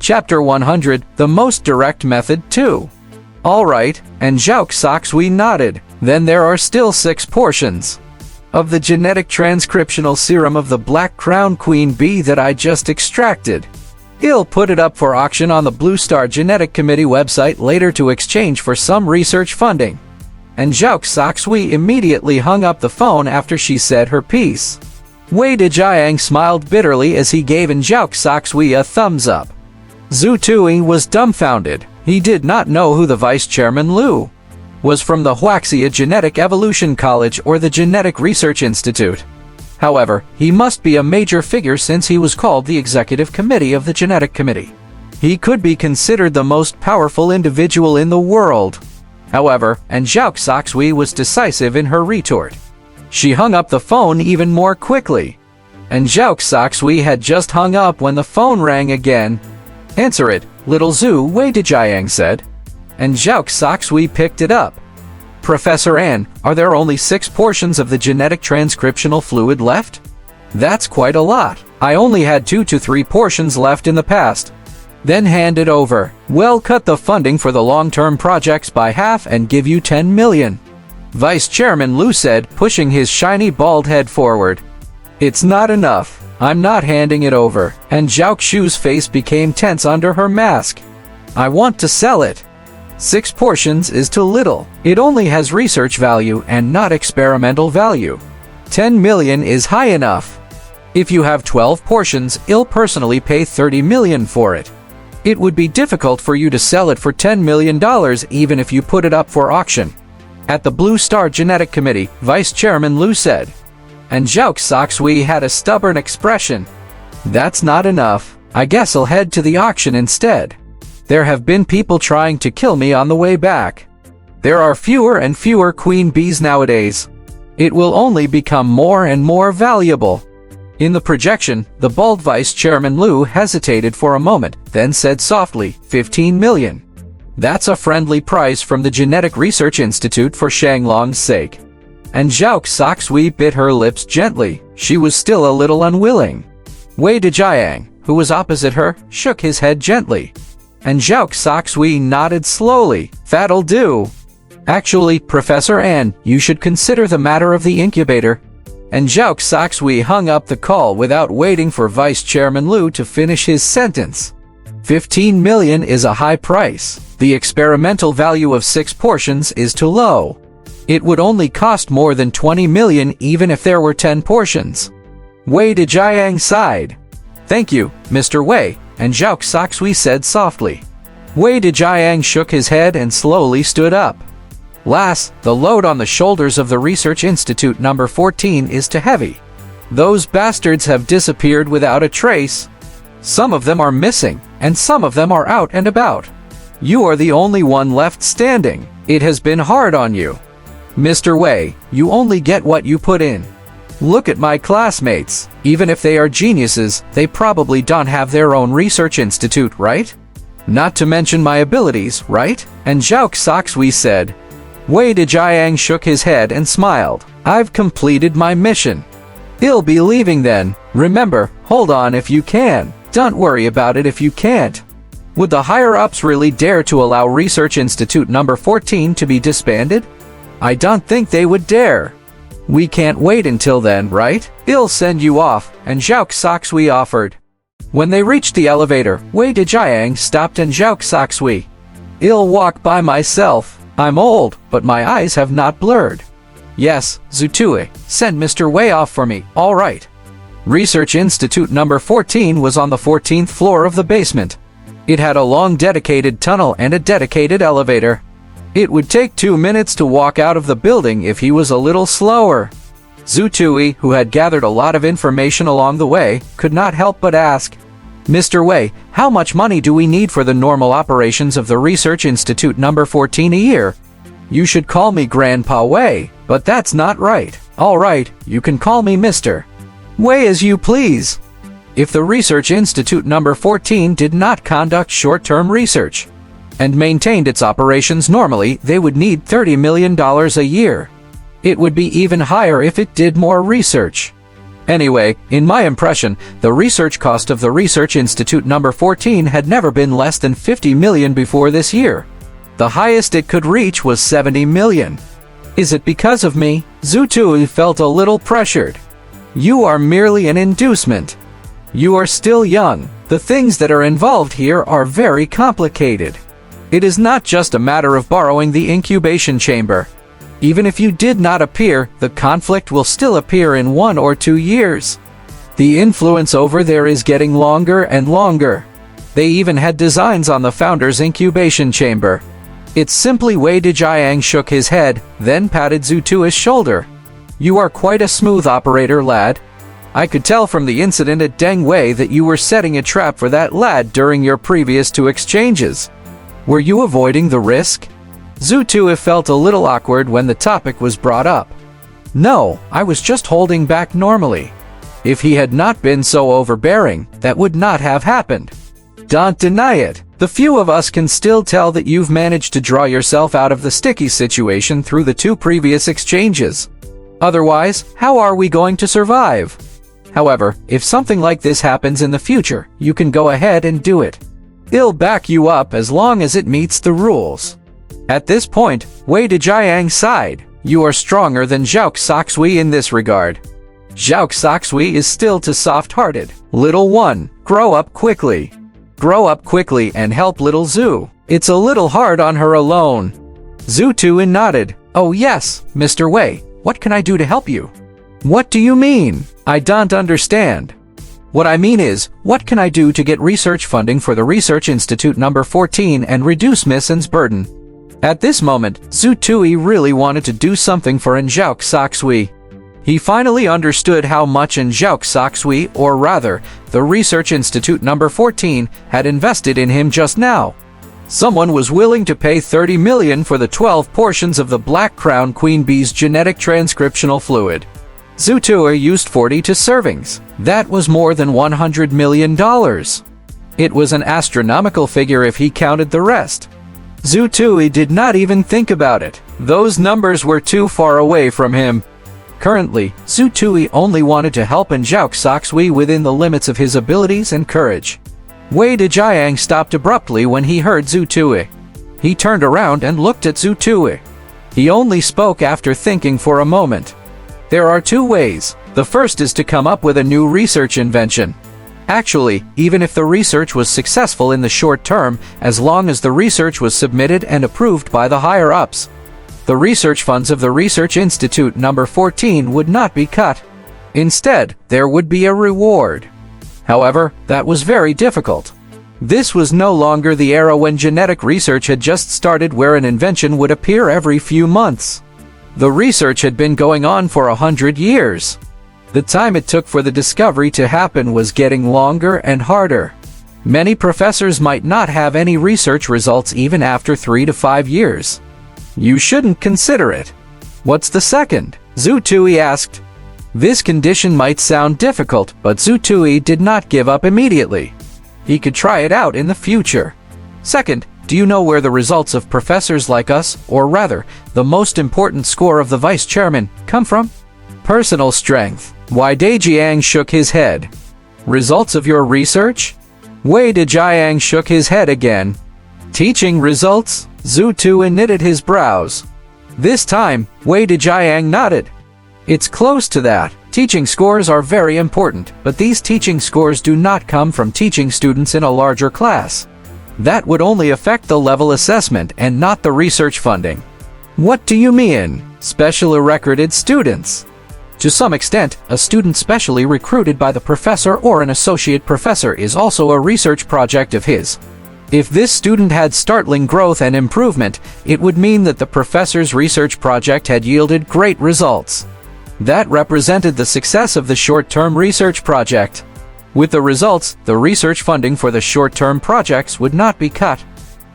Chapter 100, The Most Direct Method 2. Alright, and Zhao Soxui nodded. Then there are still 6 portions of the genetic transcriptional serum of the Black Crown Queen Bee that I just extracted. He'll put it up for auction on the Blue Star Genetic Committee website later to exchange for some research funding. And Zhao Soxui immediately hung up the phone after she said her piece. Wei Dejiang smiled bitterly as he gave Zhao Soxui a thumbs up. Zhu Tui was dumbfounded. He did not know who the Vice Chairman Liu was from the Wuxia Genetic Evolution College or the Genetic Research Institute. However, he must be a major figure since he was called the Executive Committee of the Genetic Committee. He could be considered the most powerful individual in the world. However, Zhao Soxui was decisive in her retort. She hung up the phone even more quickly. Zhao Soxui had just hung up when the phone rang again. Answer it, little Zhu, Wei Dejiang said. Zhao Soxui picked it up. Professor An, are there only 6 portions of the genetic transcriptional fluid left? That's quite a lot. I only had 2 to 3 portions left in the past. Then hand it over. We'll cut the funding for the long-term projects by half and give you 10 million. Vice Chairman Liu said, pushing his shiny bald head forward. It's not enough. I'm not handing it over. And Zhao Xu's face became tense under her mask. I want to sell it. 6 portions is too little. It only has research value and not experimental value. 10 million is high enough. If you have 12 portions, I'll personally pay 30 million for it. It would be difficult for you to sell it for $10 million even if you put it up for auction. At the Blue Star Genetic Committee, Vice Chairman Liu said. Zhao Soxui had a stubborn expression. That's not enough. I guess I'll head to the auction instead. There have been people trying to kill me on the way back. There are fewer and fewer queen bees nowadays. It will only become more and more valuable. In the projection, the bald Vice Chairman Liu hesitated for a moment, then said softly, 15 million. That's a friendly price from the Genetic Research Institute for Shanglong's sake. Zhao Soxui bit her lips gently. She was still a little unwilling. Wei Dejiang, who was opposite her, shook his head gently. Zhao Soxui nodded slowly. That'll do. Actually, Professor An, you should consider the matter of the incubator. Zhao Soxui hung up the call without waiting for Vice Chairman Liu to finish his sentence. 15 million is a high price. The experimental value of 6 portions is too low. It would only cost more than 20 million even if there were 10 portions. Wei Dejiang sighed. Thank you, Mr. Wei, Zhao Soxui said softly. Wei Dejiang shook his head and slowly stood up. Lass, the load on the shoulders of the Research Institute number 14 is too heavy. Those bastards have disappeared without a trace. Some of them are missing, and some of them are out and about. You are the only one left standing. It has been hard on you. Mr. Wei, you only get what you put in. Look at my classmates. Even if they are geniuses, they probably don't have their own research institute, right? Not to mention my abilities, right? Zhao Soxui said. Wei Dejiang shook his head and smiled. I've completed my mission. I'll be leaving then. Remember, hold on if you can. Don't worry about it if you can't. Would the higher-ups really dare to allow Research Institute number 14 to be disbanded? I don't think they would dare. We can't wait until then, right? I'll send you off, Zhao Soxui offered. When they reached the elevator, Wei Dejiang stopped Zhao Soxui. I'll walk by myself. I'm old, but my eyes have not blurred. Yes, Zhu Tui, send Mr. Wei off for me, all right. Research Institute number 14 was on the 14th floor of the basement. It had a long dedicated tunnel and a dedicated elevator. It would take 2 minutes to walk out of the building if he was a little slower. Zhu Tui, who had gathered a lot of information along the way, could not help but ask, Mr. Wei, how much money do we need for the normal operations of the Research Institute number 14 a year? You should call me Grandpa Wei, but that's not right. All right, you can call me Mr. Wei as you please. If the Research Institute number 14 did not conduct short-term research and maintained its operations normally, they would need $30 million a year. It would be even higher if it did more research. Anyway, in my impression, the research cost of the Research Institute number 14 had never been less than 50 million before this year. The highest it could reach was 70 million. Is it because of me? Zhu Tui felt a little pressured. You are merely an inducement. You are still young. The things that are involved here are very complicated. It is not just a matter of borrowing the incubation chamber. Even if you did not appear, the conflict will still appear in 1 or 2 years. The influence over there is getting longer and longer. They even had designs on the founder's incubation chamber. It's simply Wei Dejiang shook his head, then patted Zhu Tui's shoulder. You are quite a smooth operator, lad. I could tell from the incident at Deng Wei that you were setting a trap for that lad during your previous 2 exchanges. Were you avoiding the risk? Zhu Tui felt a little awkward when the topic was brought up. No, I was just holding back normally. If he had not been so overbearing, that would not have happened. Don't deny it. The few of us can still tell that you've managed to draw yourself out of the sticky situation through the 2 previous exchanges. Otherwise, how are we going to survive? However, if something like this happens in the future, you can go ahead and do it. I'll back you up as long as it meets the rules. At this point, Wei Dejiang sighed. You are stronger than Zhao Soxui in this regard. Zhao Soxui is still too soft-hearted. Little one, grow up quickly. Grow up quickly and help little Zhu. It's a little hard on her alone. Zhu Tui nodded. Oh yes, Mr. Wei, what can I do to help you? What do you mean? I don't understand. What I mean is, what can I do to get research funding for the Research Institute number 14 and reduce Miss N's burden? At this moment, Zhu Tui really wanted to do something for Zhao Soxui. He finally understood how much Zhao Soxui, or rather, the Research Institute number 14, had invested in him just now. Someone was willing to pay 30 million for the 12 portions of the Black Crown Queen Bee's genetic transcriptional fluid. Zhu Tui used 42 servings. That was more than $100 million. It was an astronomical figure if he counted the rest. Zhu Tui did not even think about it. Those numbers were too far away from him. Currently, Zhu Tui only wanted to help Zhao Soxui within the limits of his abilities and courage. Wei Dejiang stopped abruptly when he heard Zhu Tui. He turned around and looked at Zhu Tui. He only spoke after thinking for a moment. There are 2 ways. The first is to come up with a new research invention. Actually, even if the research was successful in the short term, as long as the research was submitted and approved by the higher-ups, the research funds of the Research Institute number 14 would not be cut. Instead, there would be a reward. However, that was very difficult. This was no longer the era when genetic research had just started, where an invention would appear every few months. The research had been going on for 100 years. The time it took for the discovery to happen was getting longer and harder. Many professors might not have any research results even after 3 to 5 years. You shouldn't consider it. What's the second? Zhu Tui asked. This condition might sound difficult, but Zhu Tui did not give up immediately. He could try it out in the future. Second, do you know where the results of professors like us, or rather, the most important score of the vice chairman, come from? Personal strength. Wei Dejiang shook his head. Results of your research? Wei Dejiang shook his head again. Teaching results? Zhu Tui knitted his brows. This time, Wei Dejiang nodded. It's close to that. Teaching scores are very important, but these teaching scores do not come from teaching students in a larger class. That would only affect the level assessment and not the research funding. What do you mean, specially recruited students? To some extent, a student specially recruited by the professor or an associate professor is also a research project of his. If this student had startling growth and improvement, it would mean that the professor's research project had yielded great results. That represented the success of the short-term research project. With the results, the research funding for the short-term projects would not be cut.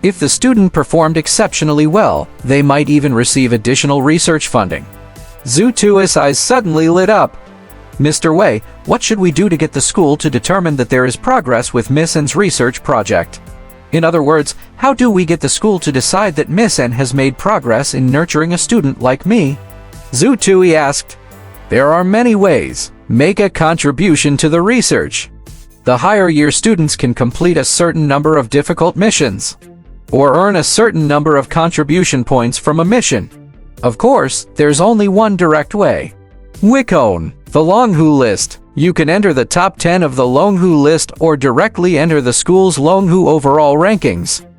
If the student performed exceptionally well, they might even receive additional research funding. Zhu Tui's eyes suddenly lit up. Mr. Wei, what should we do to get the school to determine that there is progress with Miss N's research project? In other words, how do we get the school to decide that Miss N has made progress in nurturing a student like me? Zhu Tui asked. There are many ways. make a contribution to the research. The higher year students can complete a certain number of difficult missions, or earn a certain number of contribution points from a mission. Of course, there's only one direct way. Wikone, the Longhu list. You can enter the top 10 of the Longhu list or directly enter the school's Longhu overall rankings.